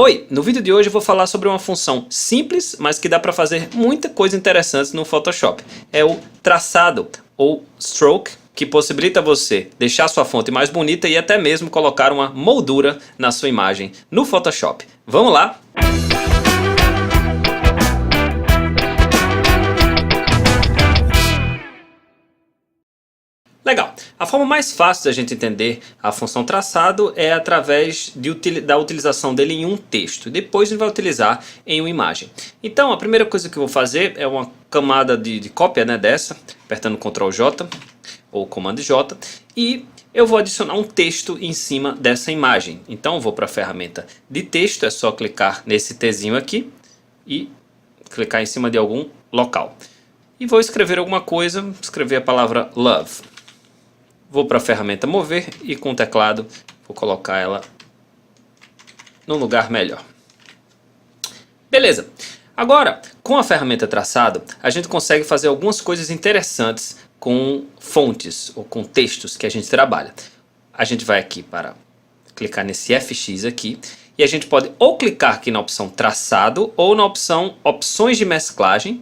Oi, no vídeo de hoje eu vou falar sobre uma função simples, mas que dá para fazer muita coisa interessante no Photoshop. É o traçado, ou stroke, que possibilita você deixar sua fonte mais bonita e até mesmo colocar uma moldura na sua imagem no Photoshop. Vamos lá? Legal. A forma mais fácil da gente entender a função traçado é através da utilização dele em um texto. Depois a gente vai utilizar em uma imagem. Então a primeira coisa que eu vou fazer é uma camada de cópia, né, dessa, apertando Ctrl J ou Comando J, e eu vou adicionar um texto em cima dessa imagem. Então eu vou para a ferramenta de texto, é só clicar nesse Tzinho aqui e clicar em cima de algum local. E vou escrever alguma coisa, escrever a palavra love. Vou para a ferramenta mover e com o teclado vou colocar ela num lugar melhor. Beleza. Agora, com a ferramenta traçado, a gente consegue fazer algumas coisas interessantes com fontes ou com textos que a gente trabalha. A gente vai aqui para clicar nesse FX aqui e a gente pode ou clicar aqui na opção traçado ou na opção opções de mesclagem.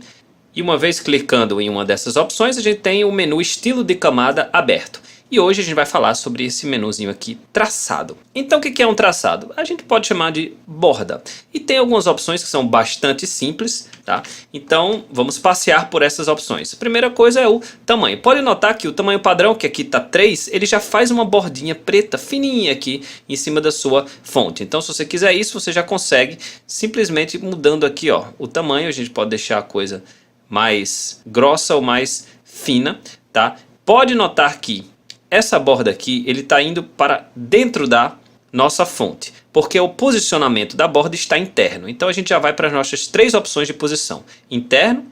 E uma vez clicando em uma dessas opções, a gente tem o menu estilo de camada aberto. E hoje a gente vai falar sobre esse menuzinho aqui, traçado. Então o que é um traçado? A gente pode chamar de borda. E tem algumas opções que são bastante simples, tá? Então vamos passear por essas opções. A primeira coisa é o tamanho. Pode notar que o tamanho padrão, que aqui está 3, ele já faz uma bordinha preta, fininha aqui, em cima da sua fonte. Então se você quiser isso, você já consegue simplesmente mudando aqui, ó, o tamanho. A gente pode deixar a coisa mais grossa ou mais fina, tá? Pode notar que essa borda aqui, ele está indo para dentro da nossa fonte, porque o posicionamento da borda está interno. Então a gente já vai para as nossas 3 opções de posição: interno,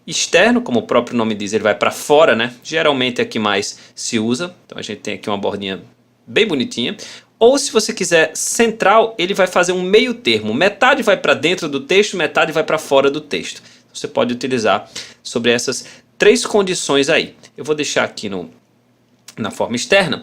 externo, como o próprio nome diz, ele vai para fora, né? Geralmente é que mais se usa. Então a gente tem aqui uma bordinha bem bonitinha. Ou se você quiser central, ele vai fazer um meio termo. Metade vai para dentro do texto, metade vai para fora do texto. Você pode utilizar sobre essas 3 condições aí. Eu vou deixar aqui na forma externa.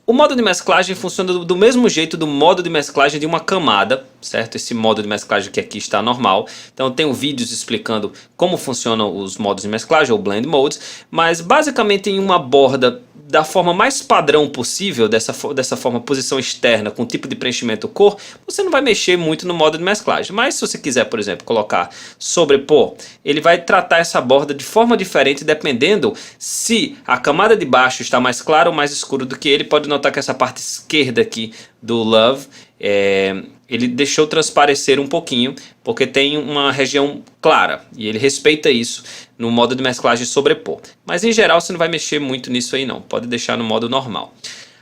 O modo de mesclagem funciona do mesmo jeito do modo de mesclagem de uma camada, certo? Esse modo de mesclagem que aqui está normal. Então eu tenho vídeos explicando como funcionam os modos de mesclagem, ou blend modes, mas basicamente em uma borda da forma mais padrão possível, dessa forma posição externa, com tipo de preenchimento cor, você não vai mexer muito no modo de mesclagem. Mas se você quiser, por exemplo, colocar sobrepor, ele vai tratar essa borda de forma diferente, dependendo se a camada de baixo está mais clara ou mais escura do que ele. Pode notar que essa parte esquerda aqui do Love, ele deixou transparecer um pouquinho, porque tem uma região clara, e ele respeita isso no modo de mesclagem sobrepor. Mas em geral você não vai mexer muito nisso aí não, pode deixar no modo normal.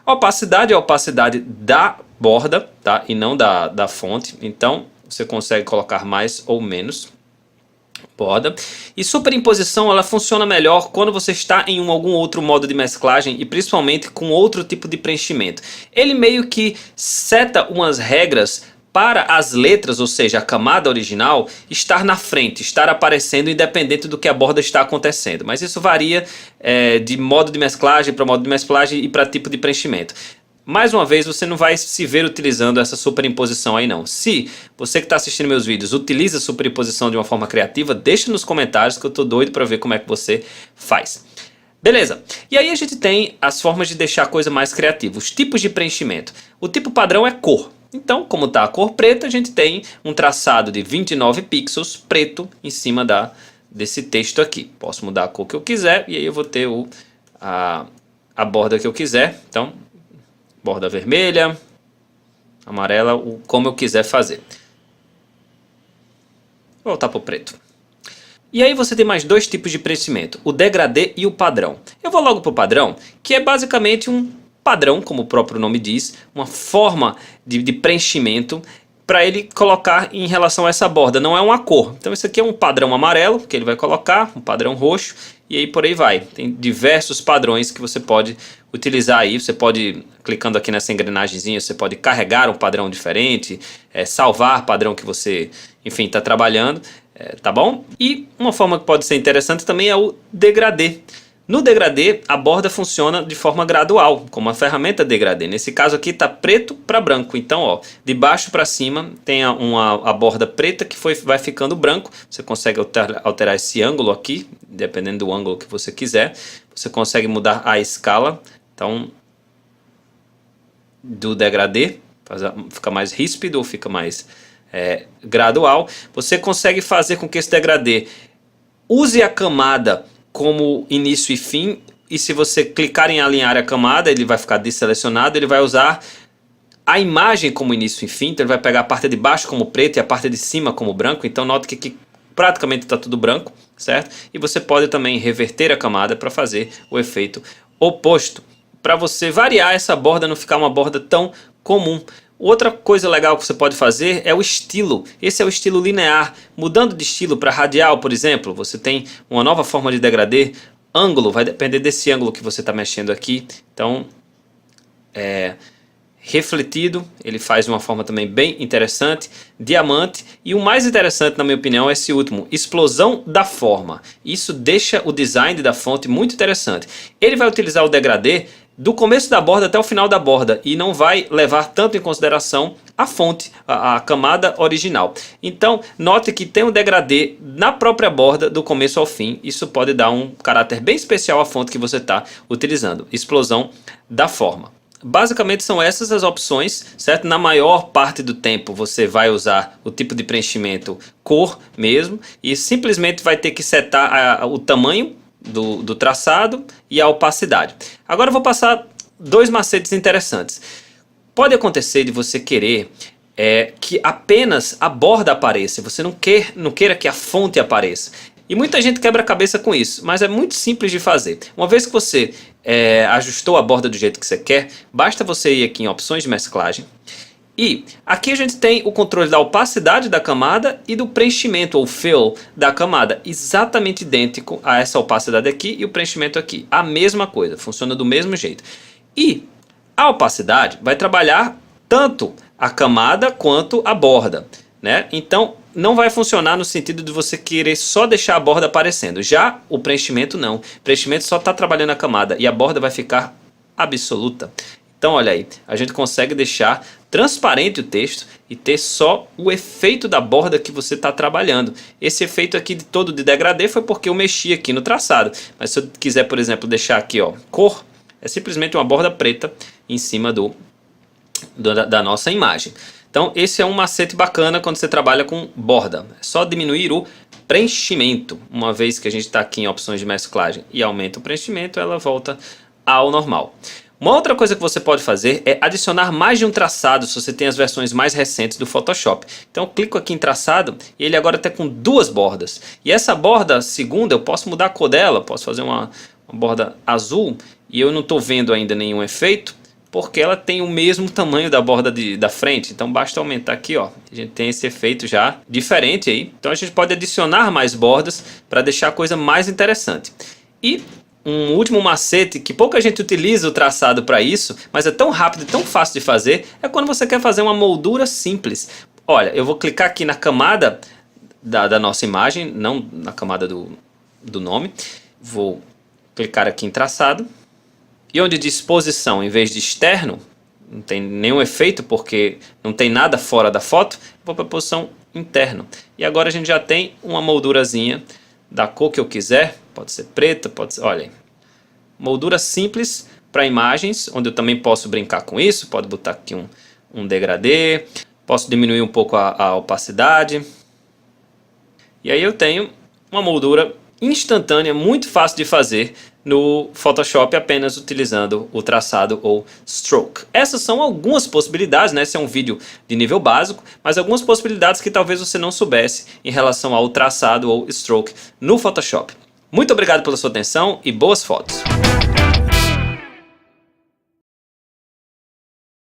A opacidade é a opacidade da borda, tá? E não da fonte, então você consegue colocar mais ou menos borda. E superimposição, ela funciona melhor quando você está em algum outro modo de mesclagem e principalmente com outro tipo de preenchimento. Ele meio que seta umas regras para as letras, ou seja, a camada original, estar na frente, estar aparecendo independente do que a borda está acontecendo. Mas isso varia de modo de mesclagem para modo de mesclagem e para tipo de preenchimento. Mais uma vez, você não vai se ver utilizando essa superimposição aí não. Se você que está assistindo meus vídeos utiliza superimposição de uma forma criativa, deixa nos comentários que eu estou doido para ver como é que você faz. Beleza, e aí a gente tem as formas de deixar a coisa mais criativa, os tipos de preenchimento. O tipo padrão é cor. Então, como está a cor preta, a gente tem um traçado de 29 pixels preto em cima desse texto aqui. Posso mudar a cor que eu quiser e aí eu vou ter a borda que eu quiser. Então, borda vermelha, amarela, como eu quiser fazer. Vou voltar para o preto. E aí você tem mais 2 tipos de preenchimento, o degradê e o padrão. Eu vou logo para o padrão, que é basicamente um padrão, como o próprio nome diz, uma forma de preenchimento para ele colocar em relação a essa borda, não é uma cor. Então esse aqui é um padrão amarelo que ele vai colocar, um padrão roxo e aí por aí vai. Tem diversos padrões que você pode utilizar aí, você pode, clicando aqui nessa engrenagemzinha, você pode carregar um padrão diferente, salvar padrão que você, enfim, está trabalhando, tá bom? E uma forma que pode ser interessante também é o degradê. No degradê, a borda funciona de forma gradual, como a ferramenta degradê. Nesse caso aqui está preto para branco. Então, ó, de baixo para cima tem a borda preta que vai ficando branco. Você consegue alterar esse ângulo aqui, dependendo do ângulo que você quiser. Você consegue mudar a escala, então, do degradê, fica mais ríspido ou fica mais gradual. Você consegue fazer com que esse degradê use a camada como início e fim, e se você clicar em alinhar a camada, ele vai ficar desselecionado, ele vai usar a imagem como início e fim, então ele vai pegar a parte de baixo como preto e a parte de cima como branco. Então note que aqui praticamente está tudo branco, certo? E você pode também reverter a camada para fazer o efeito oposto, para você variar essa borda, não ficar uma borda tão comum. Outra coisa legal que você pode fazer é o estilo. Esse é o estilo linear. Mudando de estilo para radial, por exemplo, você tem uma nova forma de degradê. Ângulo, vai depender desse ângulo que você está mexendo aqui. Então, refletido, ele faz de uma forma também bem interessante. Diamante. E o mais interessante, na minha opinião, é esse último, explosão da forma. Isso deixa o design da fonte muito interessante. Ele vai utilizar o degradê do começo da borda até o final da borda e não vai levar tanto em consideração a fonte, a camada original. Então, note que tem um degradê na própria borda do começo ao fim. Isso pode dar um caráter bem especial à fonte que você está utilizando. Explosão da forma. Basicamente são essas as opções, certo? Na maior parte do tempo você vai usar o tipo de preenchimento cor mesmo e simplesmente vai ter que setar o tamanho do traçado e a opacidade. Agora eu vou passar dois macetes interessantes. Pode acontecer de você querer que apenas a borda apareça, você não queira que a fonte apareça. E muita gente quebra a cabeça com isso, mas é muito simples de fazer. Uma vez que você ajustou a borda do jeito que você quer, basta você ir aqui em opções de mesclagem. E aqui a gente tem o controle da opacidade da camada e do preenchimento ou fill da camada, exatamente idêntico a essa opacidade aqui e o preenchimento aqui. A mesma coisa, funciona do mesmo jeito. E a opacidade vai trabalhar tanto a camada quanto a borda, né? Então não vai funcionar no sentido de você querer só deixar a borda aparecendo. Já o preenchimento não. O preenchimento só está trabalhando a camada e a borda vai ficar absoluta. Então olha aí, a gente consegue deixar transparente o texto e ter só o efeito da borda que você está trabalhando. Esse efeito aqui todo de degradê foi porque eu mexi aqui no traçado. Mas se eu quiser, por exemplo, deixar aqui ó, cor, é simplesmente uma borda preta em cima da nossa imagem. Então esse é um macete bacana quando você trabalha com borda. É só diminuir o preenchimento. Uma vez que a gente está aqui em opções de mesclagem e aumenta o preenchimento, ela volta ao normal. Uma outra coisa que você pode fazer é adicionar mais de um traçado se você tem as versões mais recentes do Photoshop. Então eu clico aqui em traçado e ele agora está com duas bordas. E essa borda segunda eu posso mudar a cor dela, posso fazer uma borda azul e eu não estou vendo ainda nenhum efeito porque ela tem o mesmo tamanho da borda da frente. Então basta aumentar aqui, ó, a gente tem esse efeito já diferente aí. Então a gente pode adicionar mais bordas para deixar a coisa mais interessante. E um último macete que pouca gente utiliza o traçado para isso, mas é tão rápido e tão fácil de fazer, é quando você quer fazer uma moldura simples. Olha, eu vou clicar aqui na camada da nossa imagem, não na camada do nome. Vou clicar aqui em traçado. E onde diz posição, em vez de externo, não tem nenhum efeito porque não tem nada fora da foto, vou para a posição interno. E agora a gente já tem uma moldurazinha da cor que eu quiser, pode ser preta, pode ser, olha aí. Moldura simples para imagens, onde eu também posso brincar com isso, pode botar aqui um degradê, posso diminuir um pouco a opacidade. E aí eu tenho uma moldura instantânea, muito fácil de fazer no Photoshop apenas utilizando o traçado ou stroke. Essas são algumas possibilidades, né? Esse é um vídeo de nível básico, mas algumas possibilidades que talvez você não soubesse em relação ao traçado ou stroke no Photoshop. Muito obrigado pela sua atenção e boas fotos!